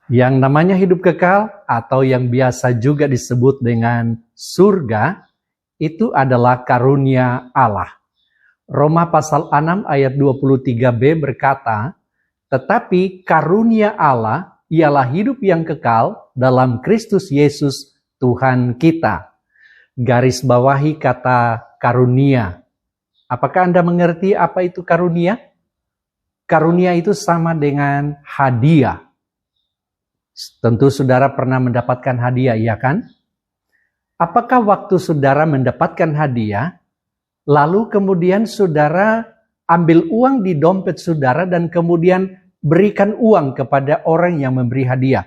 Yang namanya hidup kekal atau yang biasa juga disebut dengan surga itu adalah karunia Allah. Roma pasal 6 ayat 23b berkata, "Tetapi karunia Allah ialah hidup yang kekal dalam Kristus Yesus Tuhan kita." Garis bawahi kata karunia. Apakah Anda mengerti apa itu karunia? Karunia itu sama dengan hadiah. Tentu saudara pernah mendapatkan hadiah, iya kan? Apakah waktu saudara mendapatkan hadiah, lalu kemudian saudara ambil uang di dompet saudara dan kemudian berikan uang kepada orang yang memberi hadiah?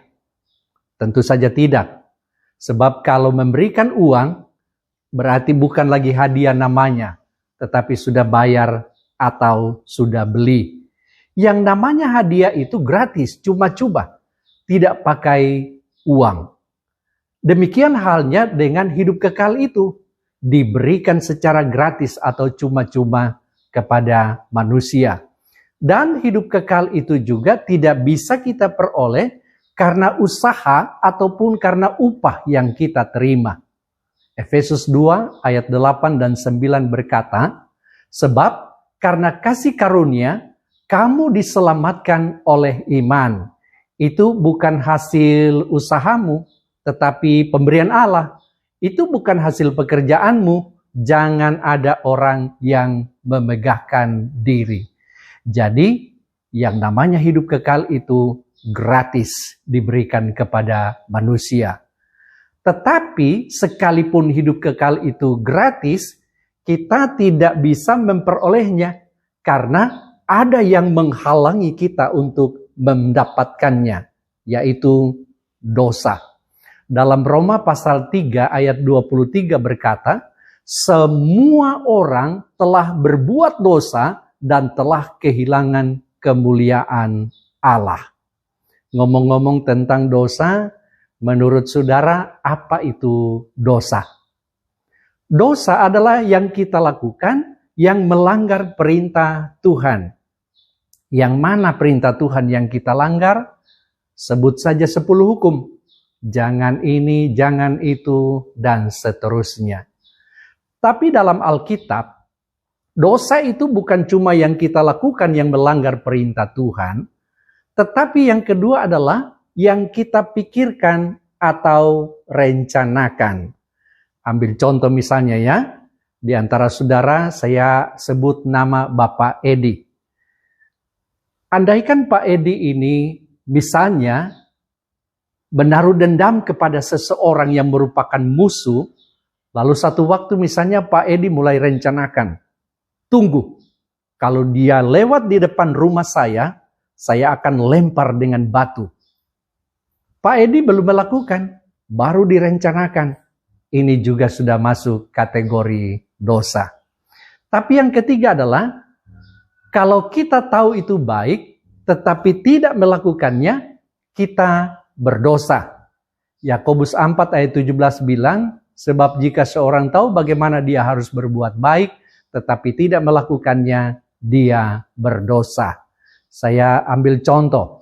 Tentu saja tidak. Sebab kalau memberikan uang, berarti bukan lagi hadiah namanya, tetapi sudah bayar atau sudah beli. Yang namanya hadiah itu gratis, cuma-cuma, tidak pakai uang. Demikian halnya dengan hidup kekal itu, diberikan secara gratis atau cuma-cuma kepada manusia. Dan hidup kekal itu juga tidak bisa kita peroleh karena usaha ataupun karena upah yang kita terima. Efesus 2 ayat 8 dan 9 berkata, "Sebab karena kasih karunia, kamu diselamatkan oleh iman. Itu bukan hasil usahamu, tetapi pemberian Allah. Itu bukan hasil pekerjaanmu. Jangan ada orang yang memegahkan diri." Jadi, yang namanya hidup kekal itu gratis diberikan kepada manusia. Tetapi, sekalipun hidup kekal itu gratis, kita tidak bisa memperolehnya karena ada yang menghalangi kita untuk mendapatkannya, yaitu dosa. Dalam Roma pasal 3 ayat 23 berkata, "Semua orang telah berbuat dosa dan telah kehilangan kemuliaan Allah." Ngomong-ngomong tentang dosa, menurut saudara apa itu dosa? Dosa adalah yang kita lakukan yang melanggar perintah Tuhan. Yang mana perintah Tuhan yang kita langgar? Sebut saja 10 hukum. Jangan ini, jangan itu, dan seterusnya. Tapi dalam Alkitab, dosa itu bukan cuma yang kita lakukan yang melanggar perintah Tuhan, tetapi yang kedua adalah yang kita pikirkan atau rencanakan. Ambil contoh misalnya ya, di antara saudara saya sebut nama Bapak Edi. Andaikan Pak Edi ini misalnya menaruh dendam kepada seseorang yang merupakan musuh, lalu satu waktu misalnya Pak Edi mulai rencanakan, tunggu, kalau dia lewat di depan rumah saya akan lempar dengan batu. Pak Edi belum melakukan, baru direncanakan. Ini juga sudah masuk kategori dosa. Tapi yang ketiga adalah, kalau kita tahu itu baik, tetapi tidak melakukannya, kita berdosa. Yakobus 4 ayat 17 bilang, "Sebab jika seorang tahu bagaimana dia harus berbuat baik, tetapi tidak melakukannya, dia berdosa." Saya ambil contoh.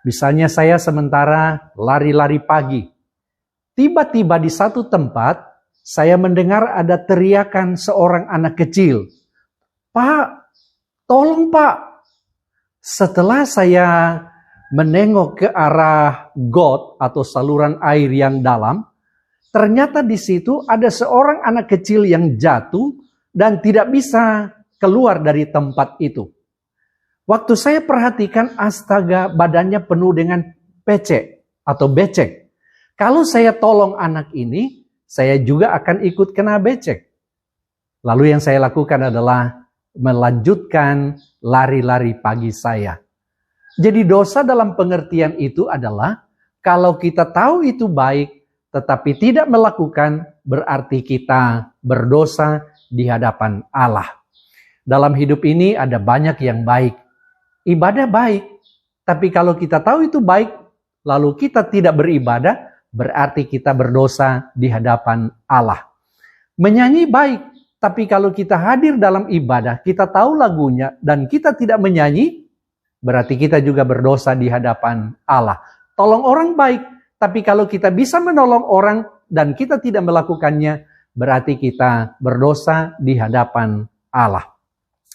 Misalnya saya sementara lari-lari pagi. Tiba-tiba di satu tempat, saya mendengar ada teriakan seorang anak kecil. "Pak, tolong Pak." Setelah saya menengok ke arah got atau saluran air yang dalam, ternyata di situ ada seorang anak kecil yang jatuh dan tidak bisa keluar dari tempat itu. Waktu saya perhatikan, astaga, badannya penuh dengan becek atau becek. Kalau saya tolong anak ini, saya juga akan ikut kena becek. Lalu yang saya lakukan adalah melanjutkan lari-lari pagi saya. Jadi dosa dalam pengertian itu adalah kalau kita tahu itu baik tetapi tidak melakukan, berarti kita berdosa di hadapan Allah. Dalam hidup ini ada banyak yang baik. Ibadah baik, tapi kalau kita tahu itu baik lalu kita tidak beribadah, berarti kita berdosa di hadapan Allah. Menyanyi baik, tapi kalau kita hadir dalam ibadah, kita tahu lagunya dan kita tidak menyanyi, berarti kita juga berdosa di hadapan Allah. Tolong orang baik, tapi kalau kita bisa menolong orang dan kita tidak melakukannya, berarti kita berdosa di hadapan Allah.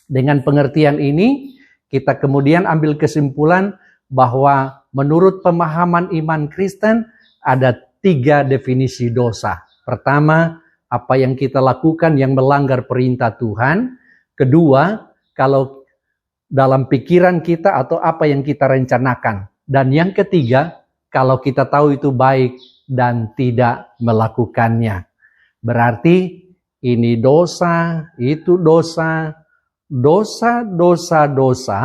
Dengan pengertian ini, kita kemudian ambil kesimpulan bahwa menurut pemahaman iman Kristen ada 3 definisi dosa. Pertama, apa yang kita lakukan yang melanggar perintah Tuhan. Kedua, kalau dalam pikiran kita atau apa yang kita rencanakan. Dan yang ketiga, kalau kita tahu itu baik dan tidak melakukannya. Berarti ini dosa, itu dosa, dosa.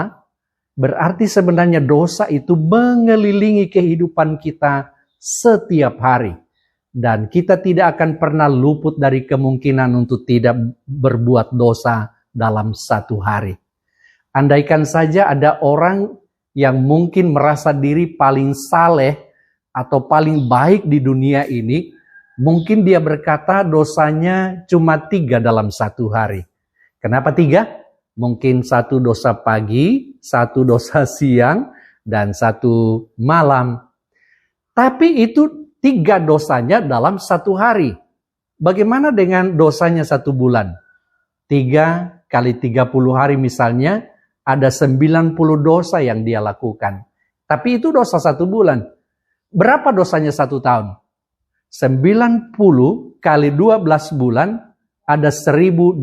Berarti sebenarnya dosa itu mengelilingi kehidupan kita setiap hari. Dan kita tidak akan pernah luput dari kemungkinan untuk tidak berbuat dosa dalam satu hari. Andaikan saja ada orang yang mungkin merasa diri paling saleh atau paling baik di dunia ini, mungkin dia berkata dosanya cuma 3 dalam satu hari. Kenapa 3? Mungkin 1 dosa pagi, 1 dosa siang, dan 1 malam. Tapi itu 3 dosanya dalam satu hari. Bagaimana dengan dosanya 1 bulan? 3 kali 30 hari misalnya, ada 90 dosa yang dia lakukan. Tapi itu dosa 1 bulan. Berapa dosanya 1 tahun? 90 kali 12 bulan, ada 1080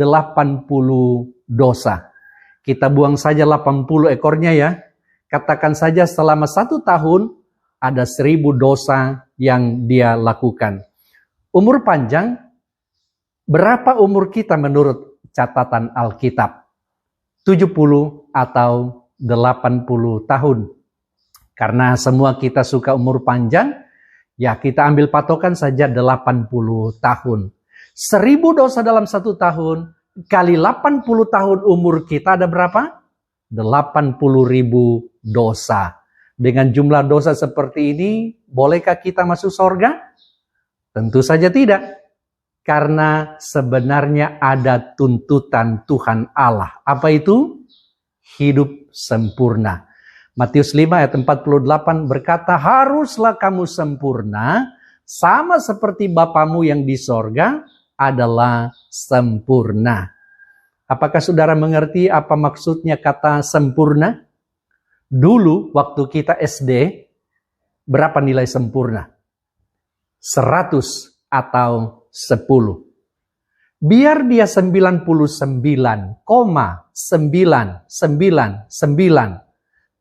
dosa. Kita buang saja 80 ekornya ya. Katakan saja selama 1 tahun, ada 1000 dosa yang dia lakukan. Umur panjang, berapa umur kita menurut catatan Alkitab? 70 atau 80 tahun. Karena semua kita suka umur panjang, ya kita ambil patokan saja 80 tahun. 1000 dosa dalam 1 tahun, kali 80 tahun umur kita ada berapa? 80.000 dosa. Dengan jumlah dosa seperti ini, bolehkah kita masuk surga? Tentu saja tidak. Karena sebenarnya ada tuntutan Tuhan Allah. Apa itu? Hidup sempurna. Matius 5 ayat 48 berkata, haruslah kamu sempurna, sama seperti Bapamu yang di sorga adalah sempurna. Apakah saudara mengerti apa maksudnya kata sempurna? Dulu waktu kita SD, berapa nilai sempurna? 100 atau 10. Biar dia 99,999,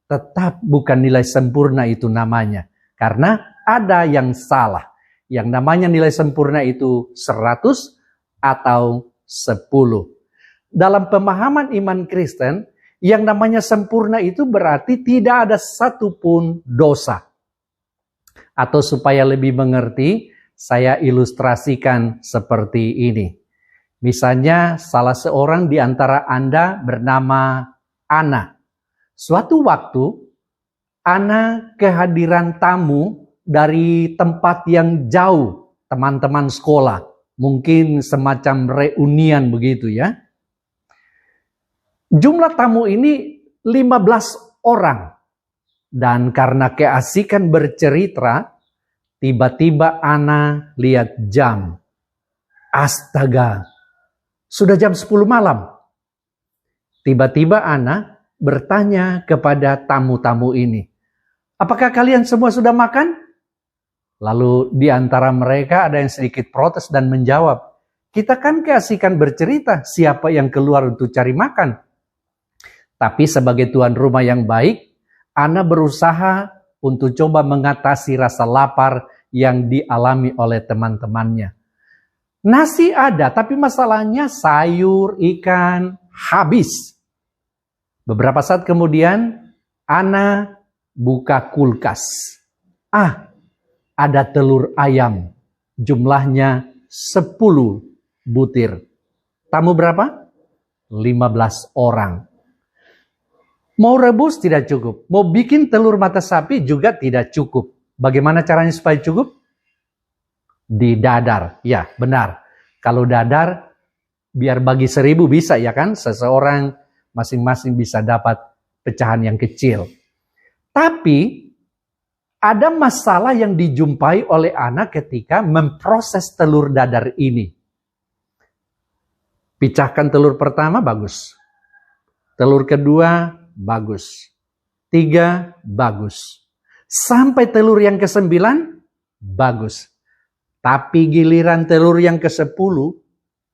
tetap bukan nilai sempurna itu namanya. Karena ada yang salah. Yang namanya nilai sempurna itu 100 atau 10. Dalam pemahaman iman Kristen, yang namanya sempurna itu berarti tidak ada satupun dosa. Atau supaya lebih mengerti, saya ilustrasikan seperti ini. Misalnya salah seorang di antara Anda bernama Ana. Suatu waktu, Ana kehadiran tamu dari tempat yang jauh, teman-teman sekolah. Mungkin semacam reunian begitu ya. Jumlah tamu ini 15 orang. Dan karena keasikan bercerita, tiba-tiba Ana lihat jam. Astaga, sudah jam 10 malam. Tiba-tiba Ana bertanya kepada tamu-tamu ini, apakah kalian semua sudah makan? Lalu di antara mereka ada yang sedikit protes dan menjawab, kita kan keasikan bercerita, siapa yang keluar untuk cari makan? Tapi sebagai tuan rumah yang baik, Ana berusaha untuk coba mengatasi rasa lapar yang dialami oleh teman-temannya. Nasi ada, tapi masalahnya sayur, ikan, habis. Beberapa saat kemudian, Ana buka kulkas. Ada telur ayam. Jumlahnya 10 butir. Tamu berapa? 15 orang. Mau rebus tidak cukup. Mau bikin telur mata sapi juga tidak cukup. Bagaimana caranya supaya cukup? Didadar. Ya, benar. Kalau dadar, biar bagi 1000 bisa ya kan? Seseorang masing-masing bisa dapat pecahan yang kecil. Tapi, Ada masalah yang dijumpai oleh anak ketika memproses telur dadar ini. Pecahkan telur pertama, bagus. Telur kedua, bagus. 3, bagus. Sampai telur yang ke-9, bagus. Tapi giliran telur yang ke-10,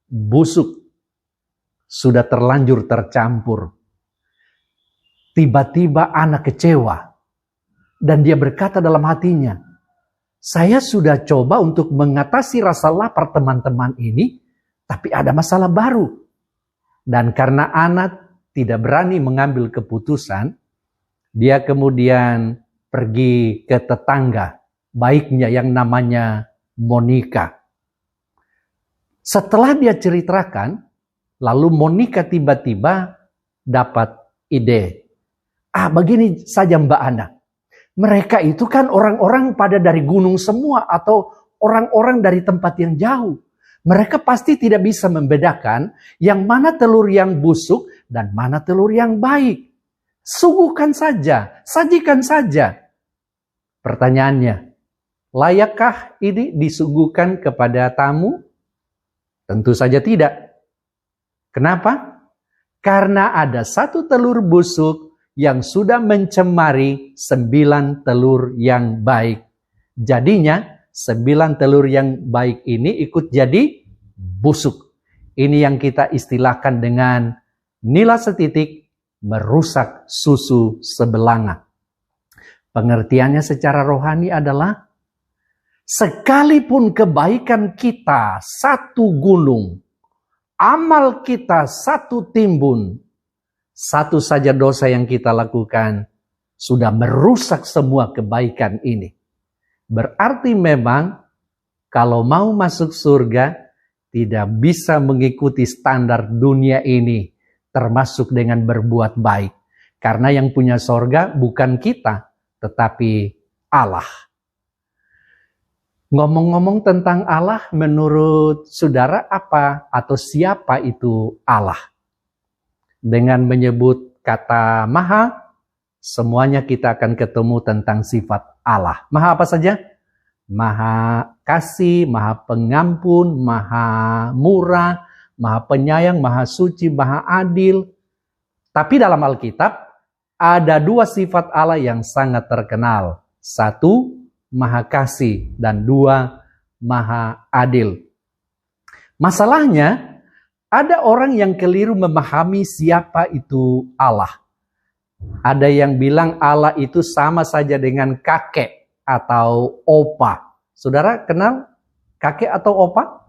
busuk. Sudah terlanjur tercampur. Tiba-tiba anak kecewa. Dan dia berkata dalam hatinya, saya sudah coba untuk mengatasi rasa lapar teman-teman ini, tapi ada masalah baru. Dan karena anak tidak berani mengambil keputusan, dia kemudian pergi ke tetangga baiknya yang namanya Monica. Setelah dia ceritakan, lalu Monica tiba-tiba dapat ide. Begini saja Mbak Ana. Mereka itu kan orang-orang pada dari gunung semua atau orang-orang dari tempat yang jauh. Mereka pasti tidak bisa membedakan yang mana telur yang busuk dan mana telur yang baik. Suguhkan saja, sajikan saja. Pertanyaannya, layakkah ini disuguhkan kepada tamu? Tentu saja tidak. Kenapa? Karena ada satu telur busuk yang sudah mencemari 9 telur yang baik. Jadinya 9 telur yang baik ini ikut jadi busuk. Ini yang kita istilahkan dengan nila setitik merusak susu sebelanga. Pengertiannya secara rohani adalah sekalipun kebaikan kita satu gunung, amal kita satu timbun, satu saja dosa yang kita lakukan sudah merusak semua kebaikan ini. Berarti memang kalau mau masuk surga tidak bisa mengikuti standar dunia ini, termasuk dengan berbuat baik. Karena yang punya surga bukan kita, tetapi Allah. Ngomong-ngomong tentang Allah, menurut saudara apa atau siapa itu Allah? Dengan menyebut kata maha, semuanya kita akan ketemu tentang sifat Allah. Maha apa saja? Maha kasih, maha pengampun, maha murah, maha penyayang, maha suci, maha adil. Tapi dalam Alkitab ada 2 sifat Allah yang sangat terkenal. 1, maha kasih, dan 2, maha adil. Masalahnya, ada orang yang keliru memahami siapa itu Allah. Ada yang bilang Allah itu sama saja dengan kakek atau opa. Saudara kenal kakek atau opa?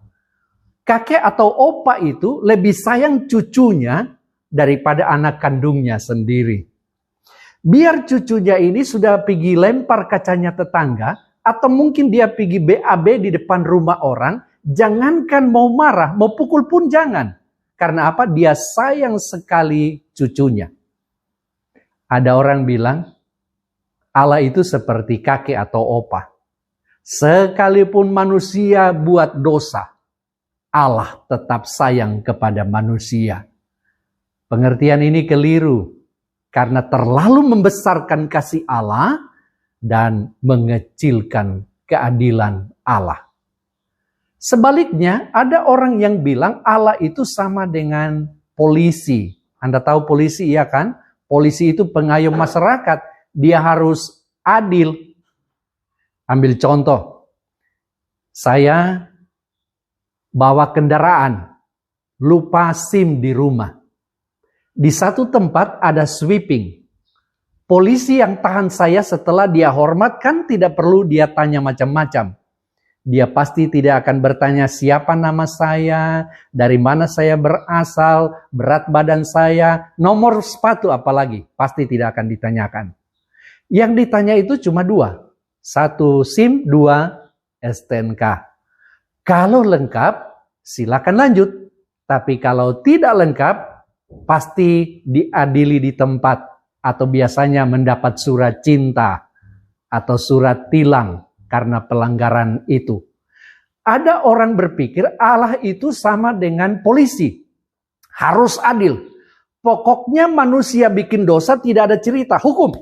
Kakek atau opa itu lebih sayang cucunya daripada anak kandungnya sendiri. Biar cucunya ini sudah pergi lempar kacanya tetangga, atau mungkin dia pergi BAB di depan rumah orang, jangankan mau marah, mau pukul pun jangan. Karena apa? Dia sayang sekali cucunya. Ada orang bilang, Allah itu seperti kakek atau opa. Sekalipun manusia buat dosa, Allah tetap sayang kepada manusia. Pengertian ini keliru, karena terlalu membesarkan kasih Allah dan mengecilkan keadilan Allah. Sebaliknya, ada orang yang bilang Allah itu sama dengan polisi. Anda tahu polisi, iya kan? Polisi itu pengayom masyarakat. Dia harus adil. Ambil contoh. Saya bawa kendaraan, lupa SIM di rumah. Di satu tempat ada sweeping. Polisi yang tahan saya setelah dia hormatkan tidak perlu dia tanya macam-macam. Dia pasti tidak akan bertanya siapa nama saya, dari mana saya berasal, berat badan saya, nomor sepatu apalagi. Pasti tidak akan ditanyakan. Yang ditanya itu cuma 2. 1 SIM, 2 STNK. Kalau lengkap, silakan lanjut. Tapi kalau tidak lengkap, pasti diadili di tempat. Atau biasanya mendapat surat cinta atau surat tilang karena pelanggaran itu. Ada orang berpikir Allah itu sama dengan polisi. Harus adil. Pokoknya manusia bikin dosa tidak ada cerita, hukum.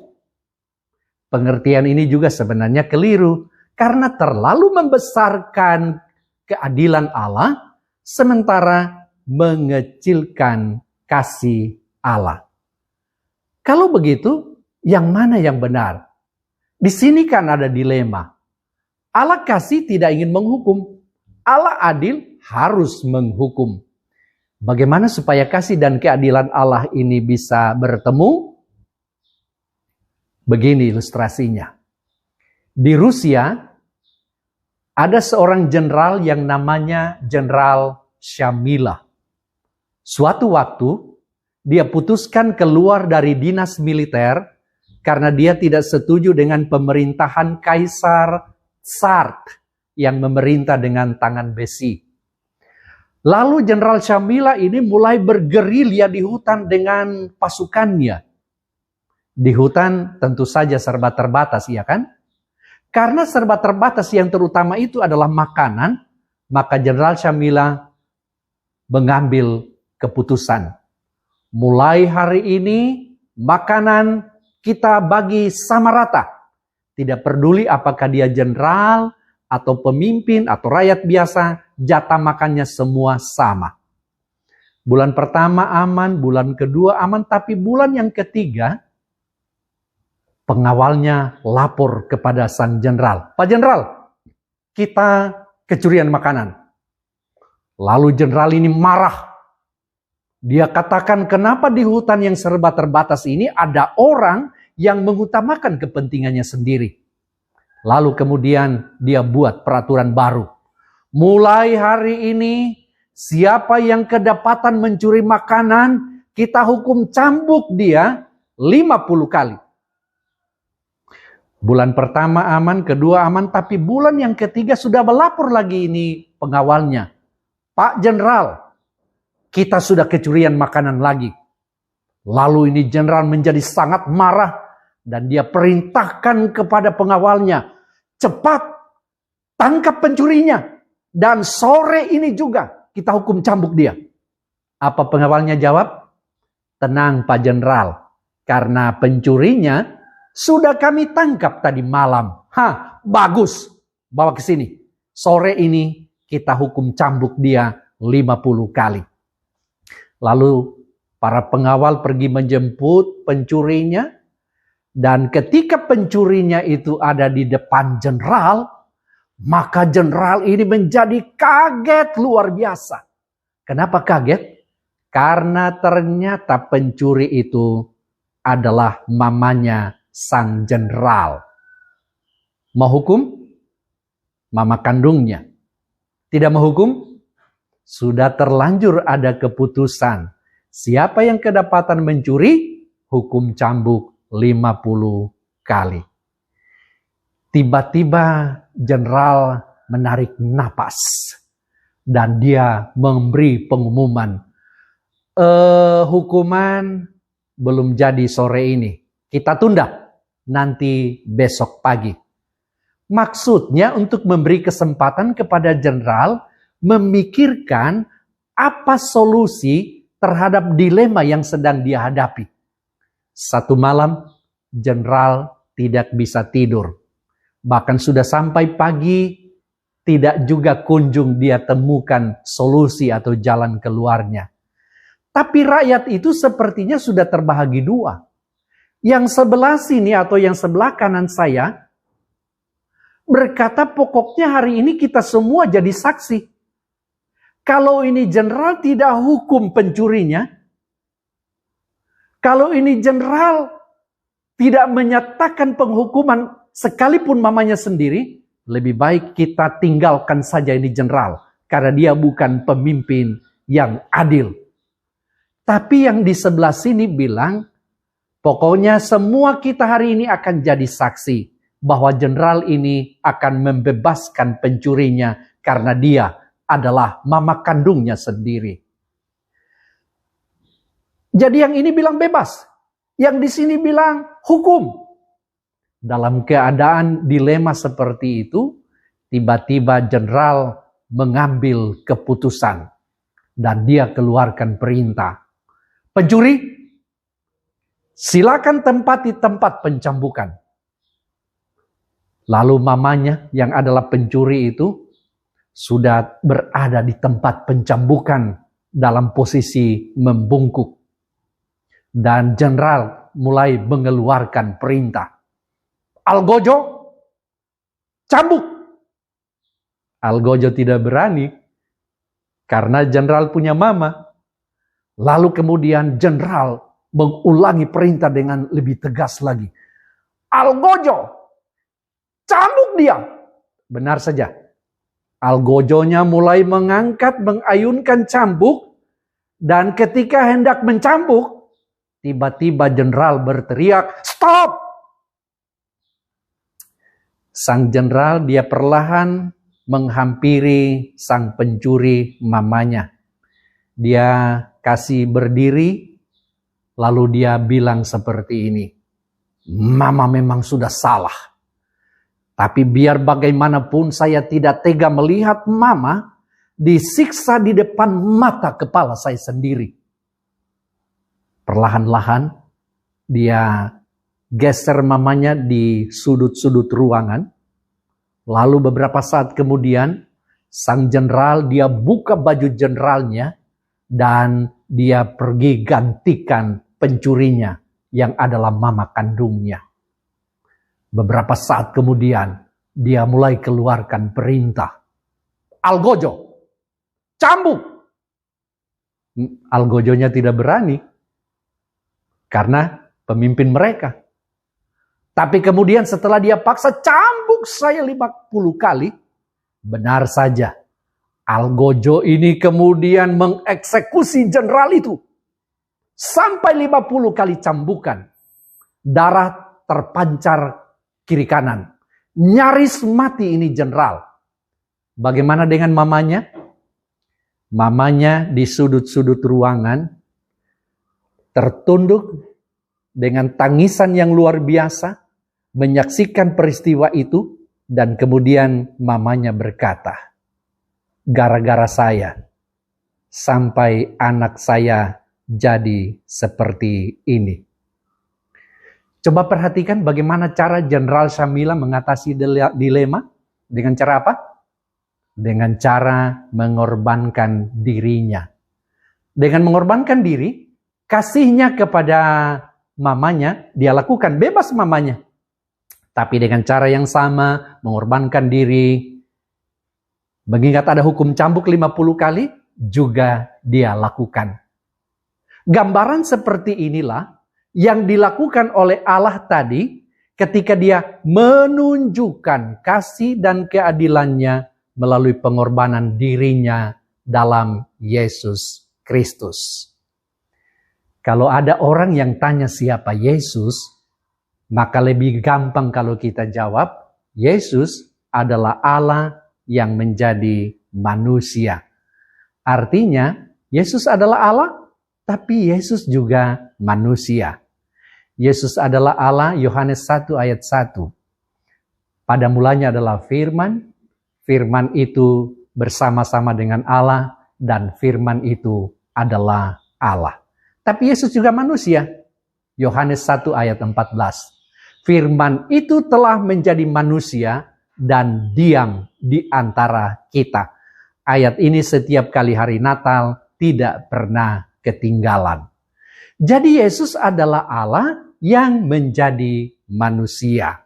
Pengertian ini juga sebenarnya keliru karena terlalu membesarkan keadilan Allah sementara mengecilkan kasih Allah. Kalau begitu, yang mana yang benar? Di sini kan ada dilema. Allah kasih tidak ingin menghukum. Allah adil harus menghukum. Bagaimana supaya kasih dan keadilan Allah ini bisa bertemu? Begini ilustrasinya. Di Rusia, ada seorang jenderal yang namanya Jenderal Shamila. Suatu waktu, dia putuskan keluar dari dinas militer karena dia tidak setuju dengan pemerintahan Kaisar Tsar yang memerintah dengan tangan besi. Lalu Jenderal Shamila ini mulai bergerilya di hutan dengan pasukannya. Di hutan tentu saja serba terbatas, ya kan? Karena serba terbatas yang terutama itu adalah makanan, maka Jenderal Shamila mengambil keputusan. Mulai hari ini, makanan kita bagi sama rata. Tidak peduli apakah dia jenderal, atau pemimpin, atau rakyat biasa, jatah makannya semua sama. Bulan pertama aman, bulan kedua aman, tapi bulan yang ketiga, pengawalnya lapor kepada sang jenderal. Pak Jenderal, kita kecurian makanan. Lalu jenderal ini marah. Dia katakan, kenapa di hutan yang serba terbatas ini ada orang yang mengutamakan kepentingannya sendiri. Lalu kemudian dia buat peraturan baru. Mulai hari ini, siapa yang kedapatan mencuri makanan, kita hukum cambuk dia 50 kali. Bulan pertama aman, kedua aman, tapi bulan yang ketiga sudah melapor lagi ini pengawalnya. Pak Jenderal, kita sudah kecurian makanan lagi. Lalu ini jenderal menjadi sangat marah dan dia perintahkan kepada pengawalnya, cepat tangkap pencurinya dan sore ini juga kita hukum cambuk dia. Apa pengawalnya jawab? Tenang Pak Jenderal, karena pencurinya sudah kami tangkap tadi malam. Bagus, bawa ke sini. Sore ini kita hukum cambuk dia 50 kali. Lalu para pengawal pergi menjemput pencurinya. Dan ketika pencurinya itu ada di depan jenderal, maka jenderal ini menjadi kaget luar biasa. Kenapa kaget? Karena ternyata pencuri itu adalah mamanya sang jenderal. Mau hukum? Mama kandungnya. Tidak mau hukum? Sudah terlanjur ada keputusan. Siapa yang kedapatan mencuri, hukum cambuk 50 kali. Tiba-tiba jenderal menarik napas. Dan dia memberi pengumuman. Hukuman belum jadi sore ini. Kita tunda nanti besok pagi. Maksudnya untuk memberi kesempatan kepada jenderal memikirkan apa solusi terhadap dilema yang sedang dia hadapi. Satu malam, jenderal tidak bisa tidur. Bahkan sudah sampai pagi, tidak juga kunjung dia temukan solusi atau jalan keluarnya. Tapi rakyat itu sepertinya sudah terbahagi dua. Yang sebelah sini atau yang sebelah kanan saya, berkata pokoknya hari ini kita semua jadi saksi. Kalau ini jenderal tidak hukum pencurinya, kalau ini jenderal tidak menyatakan penghukuman sekalipun mamanya sendiri, lebih baik kita tinggalkan saja ini jenderal. Karena dia bukan pemimpin yang adil. Tapi yang di sebelah sini bilang, pokoknya semua kita hari ini akan jadi saksi. Bahwa jenderal ini akan membebaskan pencurinya karena dia adalah mama kandungnya sendiri. Jadi yang ini bilang bebas. Yang di sini bilang hukum. Dalam keadaan dilema seperti itu, tiba-tiba jenderal mengambil keputusan. Dan dia keluarkan perintah. Pencuri, silakan tempati tempat pencambukan. Lalu mamanya yang adalah pencuri itu sudah berada di tempat pencambukan dalam posisi membungkuk. Dan jenderal mulai mengeluarkan perintah. Algojo, cambuk. Algojo tidak berani karena jenderal punya mama. Lalu kemudian jenderal mengulangi perintah dengan lebih tegas lagi. Algojo, cambuk dia. Benar saja. Algojonya mulai mengayunkan cambuk. Dan ketika hendak mencambuk, tiba-tiba jenderal berteriak, stop! Sang jenderal dia perlahan menghampiri sang pencuri mamanya. Dia kasih berdiri, lalu dia bilang seperti ini, Mama memang sudah salah. Tapi biar bagaimanapun saya tidak tega melihat Mama disiksa di depan mata kepala saya sendiri. Perlahan-lahan dia geser mamanya di sudut-sudut ruangan. Lalu beberapa saat kemudian sang jenderal dia buka baju jenderalnya dan dia pergi gantikan pencurinya yang adalah mama kandungnya. Beberapa saat kemudian dia mulai keluarkan perintah. Algojo, cambuk. Algojonya tidak berani karena pemimpin mereka. Tapi kemudian setelah dia paksa cambuk saya 50 kali, benar saja. Algojo ini kemudian mengeksekusi jenderal itu. Sampai 50 kali cambukan. Darah terpancar kiri kanan. Nyaris mati ini jenderal. Bagaimana dengan mamanya? Mamanya di sudut-sudut ruangan tertunduk dengan tangisan yang luar biasa, menyaksikan peristiwa itu, dan kemudian mamanya berkata, gara-gara saya, sampai anak saya jadi seperti ini. Coba perhatikan bagaimana cara Jenderal Shamila mengatasi dilema. Dengan cara apa? Dengan cara mengorbankan dirinya. Dengan mengorbankan diri, kasihnya kepada mamanya, dia lakukan, bebas mamanya. Tapi dengan cara yang sama, mengorbankan diri. Mengingat ada hukum cambuk 50 kali, juga dia lakukan. Gambaran seperti inilah yang dilakukan oleh Allah tadi ketika dia menunjukkan kasih dan keadilannya melalui pengorbanan dirinya dalam Yesus Kristus. Kalau ada orang yang tanya siapa Yesus, maka lebih gampang kalau kita jawab, Yesus adalah Allah yang menjadi manusia. Artinya, Yesus adalah Allah, tapi Yesus juga manusia. Yesus adalah Allah, Yohanes 1 ayat 1. Pada mulanya adalah firman, firman itu bersama-sama dengan Allah, dan firman itu adalah Allah. Tapi Yesus juga manusia. Yohanes 1 ayat 14. Firman itu telah menjadi manusia dan diam di antara kita. Ayat ini setiap kali hari Natal tidak pernah ketinggalan. Jadi Yesus adalah Allah yang menjadi manusia.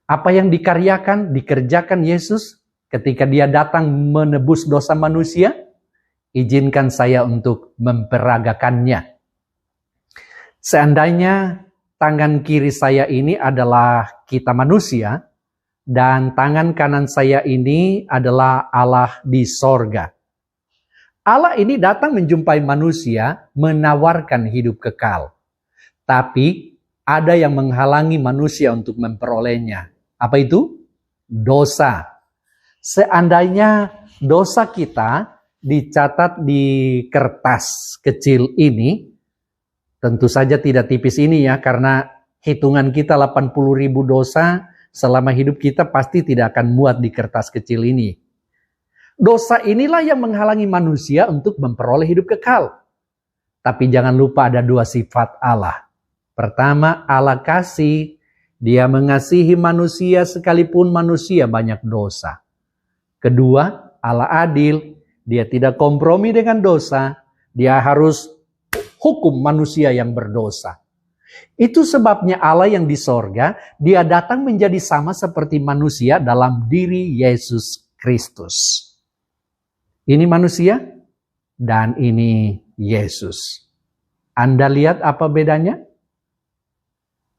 Apa yang dikerjakan Yesus ketika dia datang menebus dosa manusia? Izinkan saya untuk memperagakannya. Seandainya tangan kiri saya ini adalah kita manusia, dan tangan kanan saya ini adalah Allah di sorga. Allah ini datang menjumpai manusia, menawarkan hidup kekal. Tapi ada yang menghalangi manusia untuk memperolehnya. Apa itu? Dosa. Seandainya dosa kita dicatat di kertas kecil ini, tentu saja tidak tipis ini ya, karena hitungan kita 80.000 dosa selama hidup kita pasti tidak akan muat di kertas kecil ini. Dosa inilah yang menghalangi manusia untuk memperoleh hidup kekal. Tapi jangan lupa ada dua sifat Allah. Pertama, Allah kasih, Dia mengasihi manusia sekalipun manusia banyak dosa. Kedua, Allah adil. Dia tidak kompromi dengan dosa. Dia harus hukum manusia yang berdosa. Itu sebabnya Allah yang di sorga, dia datang menjadi sama seperti manusia dalam diri Yesus Kristus. Ini manusia dan ini Yesus. Anda lihat apa bedanya?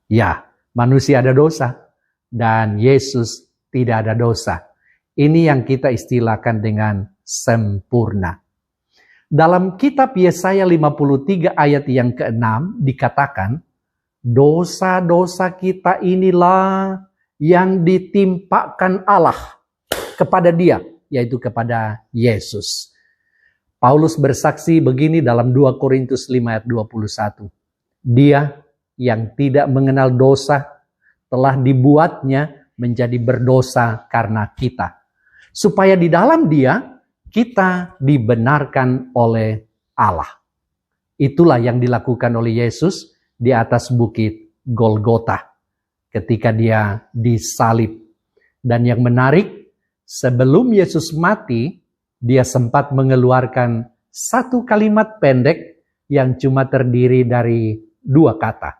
Ya, manusia ada dosa dan Yesus tidak ada dosa. Ini yang kita istilahkan dengan sempurna. Dalam kitab Yesaya 53 ayat yang ke-6 dikatakan, dosa-dosa kita inilah yang ditimpakan Allah kepada dia, yaitu kepada Yesus. Paulus bersaksi begini dalam 2 Korintus 5 ayat 21. Dia yang tidak mengenal dosa telah dibuatnya menjadi berdosa karena kita, supaya di dalam dia kita dibenarkan oleh Allah. Itulah yang dilakukan oleh Yesus di atas bukit Golgota ketika dia disalib. Dan yang menarik, sebelum Yesus mati, dia sempat mengeluarkan satu kalimat pendek yang cuma terdiri dari 2 kata.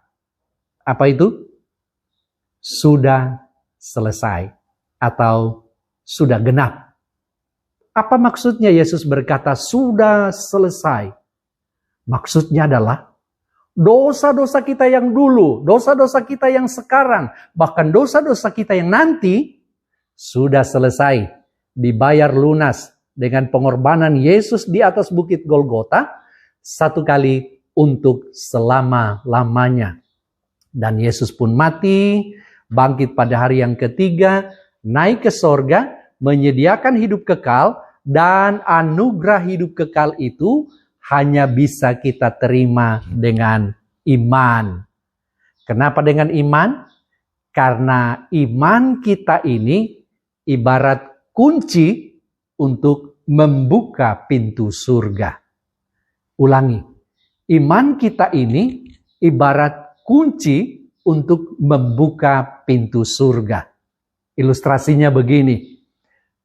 Apa itu? Sudah selesai atau sudah genap. Apa maksudnya Yesus berkata sudah selesai? Maksudnya adalah dosa-dosa kita yang dulu, dosa-dosa kita yang sekarang, bahkan dosa-dosa kita yang nanti sudah selesai, dibayar lunas dengan pengorbanan Yesus di atas bukit Golgota satu kali untuk selama-lamanya. Dan Yesus pun mati, bangkit pada hari yang ketiga, naik ke sorga, menyediakan hidup kekal, dan anugerah hidup kekal itu hanya bisa kita terima dengan iman. Kenapa dengan iman? Karena iman kita ini ibarat kunci untuk membuka pintu surga. Ulangi, iman kita ini ibarat kunci untuk membuka pintu surga. Ilustrasinya begini,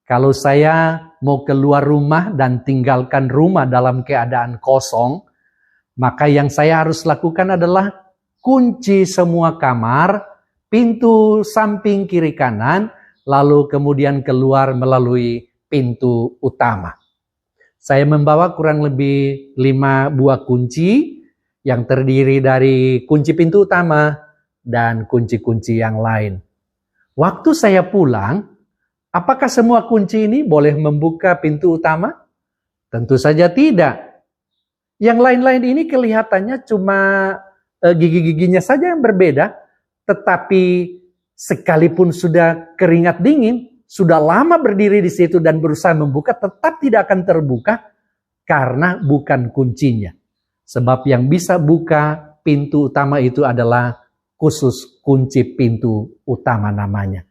kalau saya mau keluar rumah dan tinggalkan rumah dalam keadaan kosong, maka yang saya harus lakukan adalah kunci semua kamar, pintu samping kiri kanan, lalu kemudian keluar melalui pintu utama. Saya membawa kurang lebih 5 buah kunci yang terdiri dari kunci pintu utama dan kunci-kunci yang lain. Waktu saya pulang, apakah semua kunci ini boleh membuka pintu utama? Tentu saja tidak. Yang lain-lain ini kelihatannya cuma gigi-giginya saja yang berbeda, tetapi sekalipun sudah keringat dingin, sudah lama berdiri di situ dan berusaha membuka, tetap tidak akan terbuka karena bukan kuncinya. Sebab yang bisa buka pintu utama itu adalah khusus kunci pintu utama namanya.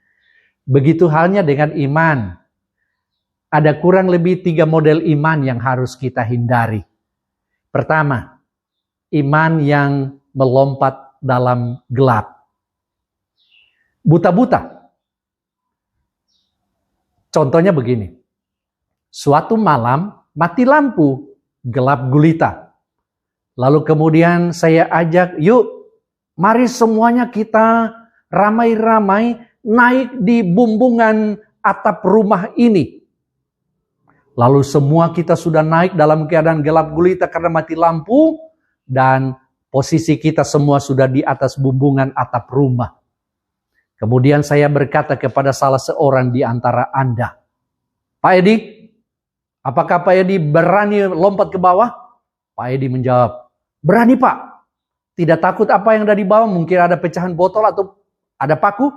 Begitu halnya dengan iman. Ada kurang lebih 3 model iman yang harus kita hindari. Pertama, iman yang melompat dalam gelap. Buta-buta. Contohnya begini. Suatu malam mati lampu, gelap gulita. Lalu kemudian saya ajak, yuk mari semuanya kita ramai-ramai naik di bumbungan atap rumah ini. Lalu semua kita sudah naik dalam keadaan gelap gulita karena mati lampu. Dan posisi kita semua sudah di atas bumbungan atap rumah. Kemudian saya berkata kepada salah seorang di antara Anda, Pak Edi, apakah Pak Edi berani lompat ke bawah? Pak Edi menjawab, berani Pak. Tidak takut apa yang ada di bawah, mungkin ada pecahan botol atau ada paku.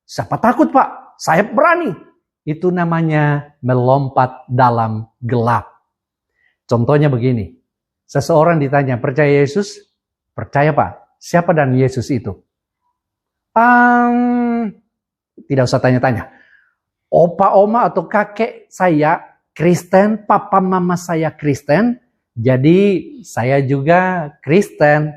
Siapa takut Pak? Saya berani. Itu namanya melompat dalam gelap. Contohnya begini, seseorang ditanya, percaya Yesus? Percaya Pak. Siapa dan Yesus itu? Tidak usah tanya-tanya. Opa, oma atau kakek saya Kristen, papa mama saya Kristen, jadi saya juga Kristen.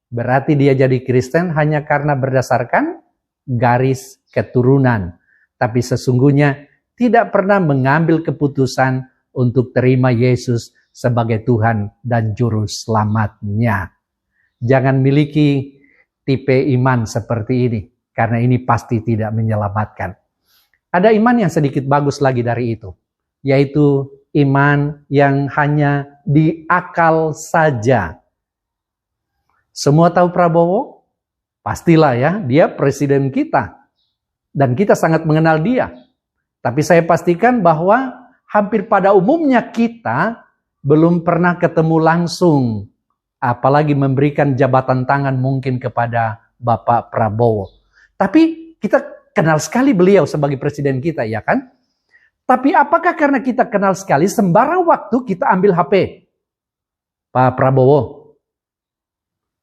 Berarti dia jadi Kristen hanya karena berdasarkan garis keturunan, tapi sesungguhnya tidak pernah mengambil keputusan untuk terima Yesus sebagai Tuhan dan Juru Selamatnya. Jangan miliki tipe iman seperti ini, karena ini pasti tidak menyelamatkan. Ada iman yang sedikit bagus lagi dari itu, yaitu iman yang hanya di akal saja. Semua tahu Prabowo? Pastilah ya, dia presiden kita. Dan kita sangat mengenal dia. Tapi saya pastikan bahwa hampir pada umumnya kita belum pernah ketemu langsung, apalagi memberikan jabatan tangan mungkin kepada Bapak Prabowo. Tapi kita kenal sekali beliau sebagai presiden kita, ya kan? Tapi apakah karena kita kenal sekali, sembarang waktu kita ambil HP? Pak Prabowo,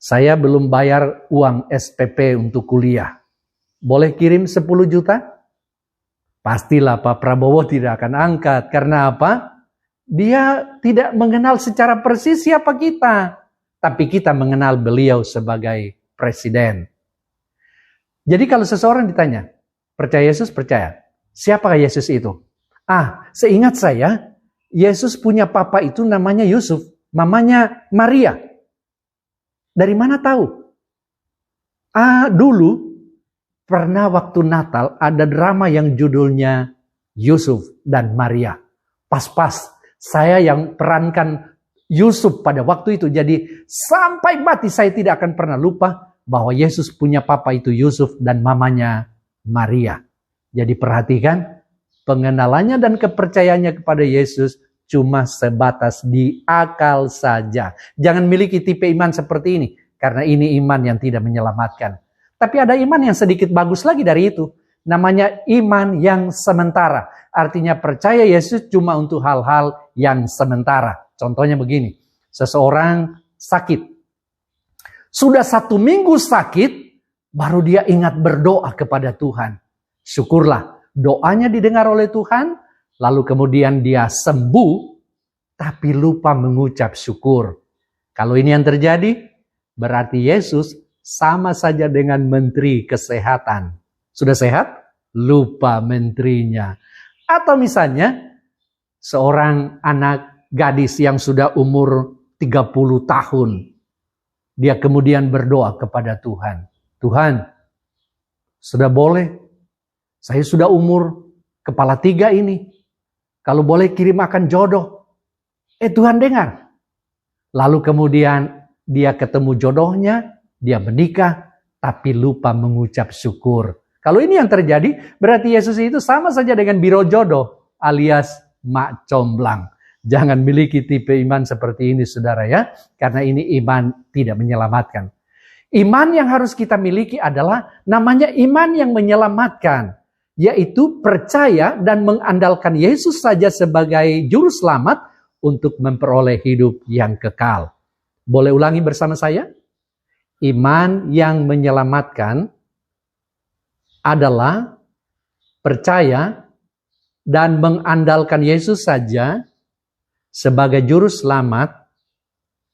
saya belum bayar uang SPP untuk kuliah. Boleh kirim 10 juta? Pastilah Pak Prabowo tidak akan angkat. Karena apa? Dia tidak mengenal secara persis siapa kita. Tapi kita mengenal beliau sebagai presiden. Jadi kalau seseorang ditanya, percaya Yesus? Percaya. Siapakah Yesus itu? Seingat saya, Yesus punya papa itu namanya Yusuf. Mamanya Maria. Dari mana tahu? Dulu pernah waktu Natal ada drama yang judulnya Yusuf dan Maria. Pas-pas saya yang perankan Yusuf pada waktu itu. Jadi sampai mati saya tidak akan pernah lupa bahwa Yesus punya papa itu Yusuf dan mamanya Maria. Jadi perhatikan, pengenalannya dan kepercayaannya kepada Yesus cuma sebatas di akal saja. Jangan miliki tipe iman seperti ini, karena ini iman yang tidak menyelamatkan. Tapi ada iman yang sedikit bagus lagi dari itu. Namanya iman yang sementara. Artinya percaya Yesus cuma untuk hal-hal yang sementara. Contohnya begini, seseorang sakit. Sudah 1 minggu sakit, baru dia ingat berdoa kepada Tuhan. Syukurlah, doanya didengar oleh Tuhan, lalu kemudian dia sembuh, tapi lupa mengucap syukur. Kalau ini yang terjadi, berarti Yesus sama saja dengan menteri kesehatan. Sudah sehat? Lupa menterinya. Atau misalnya, seorang anak gadis yang sudah umur 30 tahun. Dia kemudian berdoa kepada Tuhan. Tuhan, sudah boleh? Saya sudah umur kepala 3 ini. Kalau boleh kirim akan jodoh. Tuhan dengar. Lalu kemudian dia ketemu jodohnya, dia menikah, tapi lupa mengucap syukur. Kalau ini yang terjadi, berarti Yesus itu sama saja dengan biro jodoh alias mak comblang. Jangan miliki tipe iman seperti ini, saudara ya. Karena ini iman tidak menyelamatkan. Iman yang harus kita miliki adalah namanya iman yang menyelamatkan. Yaitu percaya dan mengandalkan Yesus saja sebagai juru selamat untuk memperoleh hidup yang kekal. Boleh ulangi bersama saya? Iman yang menyelamatkan adalah percaya dan mengandalkan Yesus saja sebagai juru selamat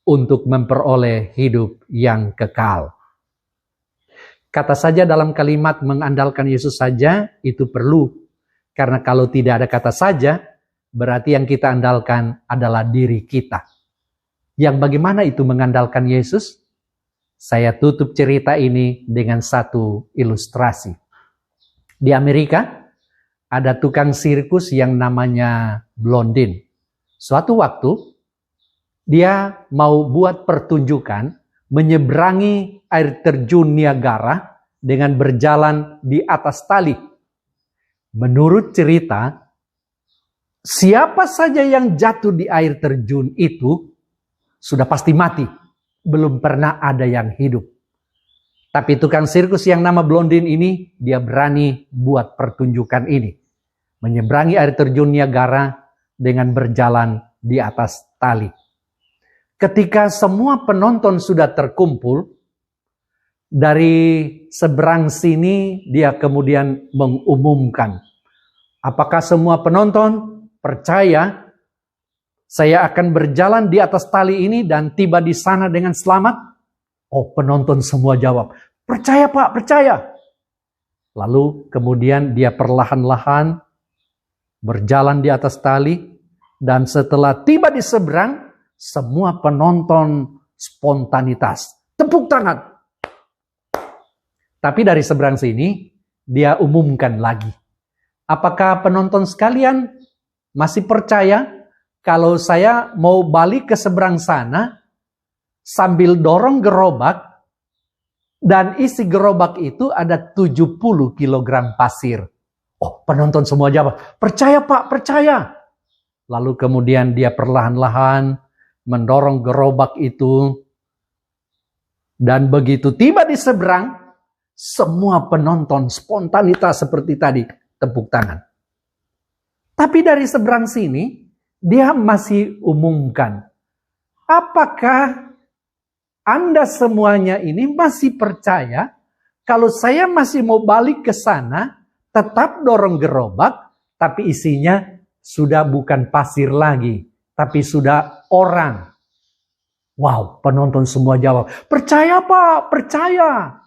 untuk memperoleh hidup yang kekal. Kata saja dalam kalimat mengandalkan Yesus saja itu perlu. Karena kalau tidak ada kata saja, berarti yang kita andalkan adalah diri kita. Yang bagaimana itu mengandalkan Yesus? Saya tutup cerita ini dengan satu ilustrasi. Di Amerika, ada tukang sirkus yang namanya Blondin. Suatu waktu, dia mau buat pertunjukan menyeberangi air terjun Niagara dengan berjalan di atas tali. Menurut cerita, siapa saja yang jatuh di air terjun itu sudah pasti mati. Belum pernah ada yang hidup. Tapi tukang sirkus yang nama Blondin ini, dia berani buat pertunjukan ini. Menyeberangi air terjun Niagara dengan berjalan di atas tali. Ketika semua penonton sudah terkumpul, dari seberang sini dia kemudian mengumumkan, apakah semua penonton percaya saya akan berjalan di atas tali ini dan tiba di sana dengan selamat? Oh, penonton semua jawab, percaya Pak, percaya. Lalu kemudian dia perlahan-lahan berjalan di atas tali, dan setelah tiba di seberang, semua penonton spontanitas. Tepuk tangan. Tapi dari seberang sini, dia umumkan lagi. Apakah penonton sekalian masih percaya kalau saya mau balik ke seberang sana sambil dorong gerobak, dan isi gerobak itu ada 70 kilogram pasir? Oh, penonton semua jawab, percaya Pak, percaya. Lalu kemudian dia perlahan-lahan mendorong gerobak itu. Dan begitu tiba di seberang, semua penonton spontanitas seperti tadi, tepuk tangan. Tapi dari seberang sini, dia masih umumkan, apakah Anda semuanya ini masih percaya kalau saya masih mau balik ke sana, tetap dorong gerobak, tapi isinya sudah bukan pasir lagi, tapi sudah orang? Wow, penonton semua jawab, percaya Pak, percaya.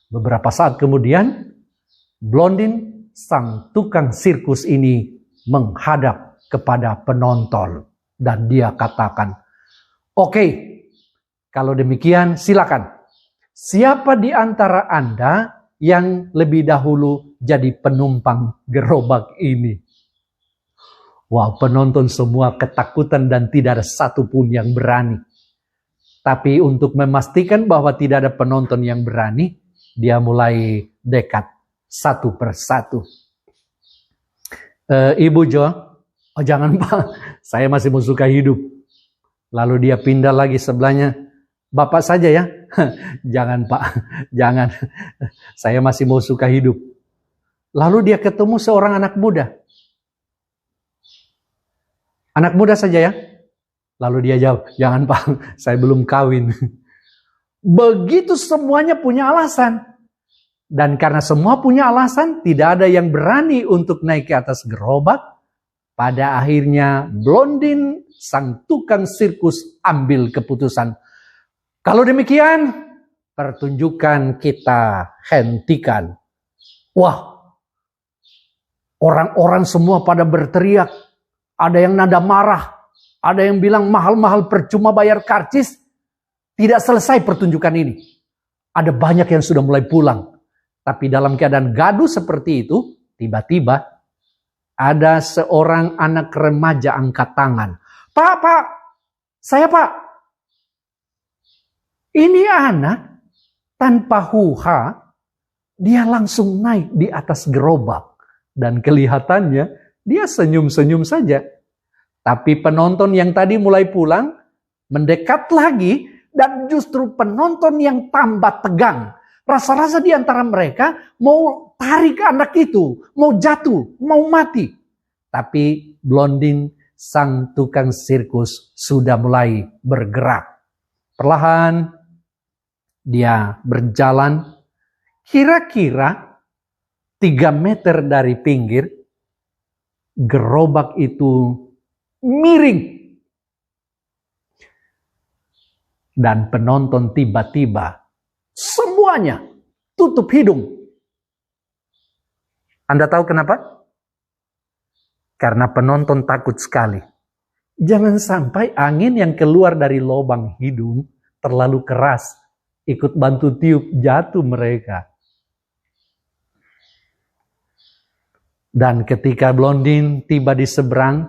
Beberapa saat kemudian, Blondin, sang tukang sirkus ini, menghadap kepada penonton. Dan dia katakan, oke, kalau demikian silakan. Siapa di antara Anda yang lebih dahulu jadi penumpang gerobak ini? Wow, penonton semua ketakutan dan tidak ada satupun yang berani. Tapi untuk memastikan bahwa tidak ada penonton yang berani, dia mulai dekat satu persatu. Ibu Jo, oh jangan Pak, saya masih mau suka hidup. Lalu dia pindah lagi sebelahnya, Bapak saja ya. Jangan Pak, jangan. Saya masih mau suka hidup. Lalu dia ketemu seorang anak muda. Anak muda saja ya. Lalu dia jawab, jangan Pak, saya belum kawin. Begitu semuanya punya alasan. Dan karena semua punya alasan, tidak ada yang berani untuk naik ke atas gerobak. Pada akhirnya Blondin, sang tukang sirkus, ambil keputusan. Kalau demikian, pertunjukan kita hentikan. Wah, orang-orang semua pada berteriak. Ada yang nada marah. Ada yang bilang mahal-mahal percuma bayar karcis. Tidak selesai pertunjukan ini. Ada banyak yang sudah mulai pulang. Tapi dalam keadaan gaduh seperti itu, tiba-tiba ada seorang anak remaja angkat tangan. Pak, saya Pak. Ini anak tanpa huha, dia langsung naik di atas gerobak. Dan kelihatannya dia senyum-senyum saja. Tapi penonton yang tadi mulai pulang, mendekat lagi, dan justru penonton yang tambah tegang. Rasa-rasa di antara mereka mau tarik anak itu, mau jatuh, mau mati. Tapi Blondin, sang tukang sirkus, sudah mulai bergerak. Perlahan dia berjalan, kira-kira 3 meter dari pinggir, gerobak itu miring. Dan penonton tiba-tiba semuanya tutup hidung. Anda tahu kenapa? Karena penonton takut sekali. Jangan sampai angin yang keluar dari lubang hidung terlalu keras, ikut bantu tiup, jatuh mereka. Dan ketika Blondin tiba di seberang,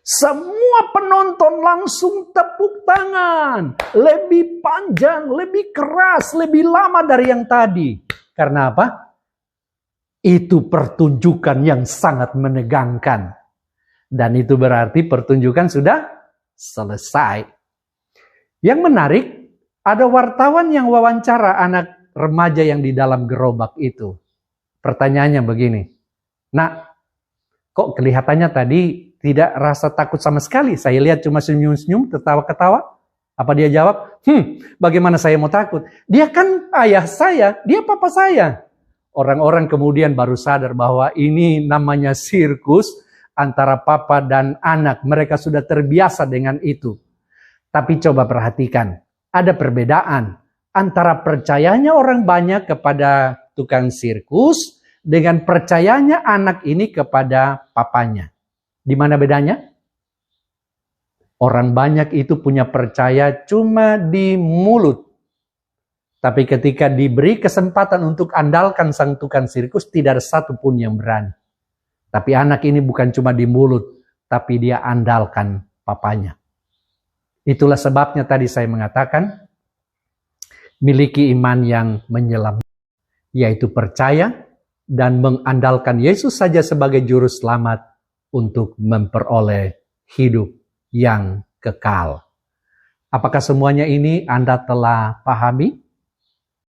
semua penonton langsung tepuk tangan. Lebih panjang, lebih keras, lebih lama dari yang tadi. Karena apa? Itu pertunjukan yang sangat menegangkan. Dan itu berarti pertunjukan sudah selesai. Yang menarik, ada wartawan yang wawancara anak remaja yang di dalam gerobak itu. Pertanyaannya begini. Nak, kok kelihatannya tadi tidak rasa takut sama sekali? Saya lihat cuma senyum-senyum, tertawa-ketawa. Apa dia jawab? Bagaimana saya mau takut? Dia kan ayah saya, dia papa saya. Orang-orang kemudian baru sadar bahwa ini namanya sirkus antara papa dan anak. Mereka sudah terbiasa dengan itu. Tapi coba perhatikan, ada perbedaan antara percayanya orang banyak kepada tukang sirkus dengan percayanya anak ini kepada papanya. Di mana bedanya? Orang banyak itu punya percaya cuma di mulut. Tapi ketika diberi kesempatan untuk andalkan sang tukang sirkus, tidak ada satupun yang berani. Tapi anak ini bukan cuma di mulut, tapi dia andalkan papanya. Itulah sebabnya tadi saya mengatakan, miliki iman yang menyelam, yaitu percaya dan mengandalkan Yesus saja sebagai juru selamat untuk memperoleh hidup yang kekal. Apakah semuanya ini Anda telah pahami?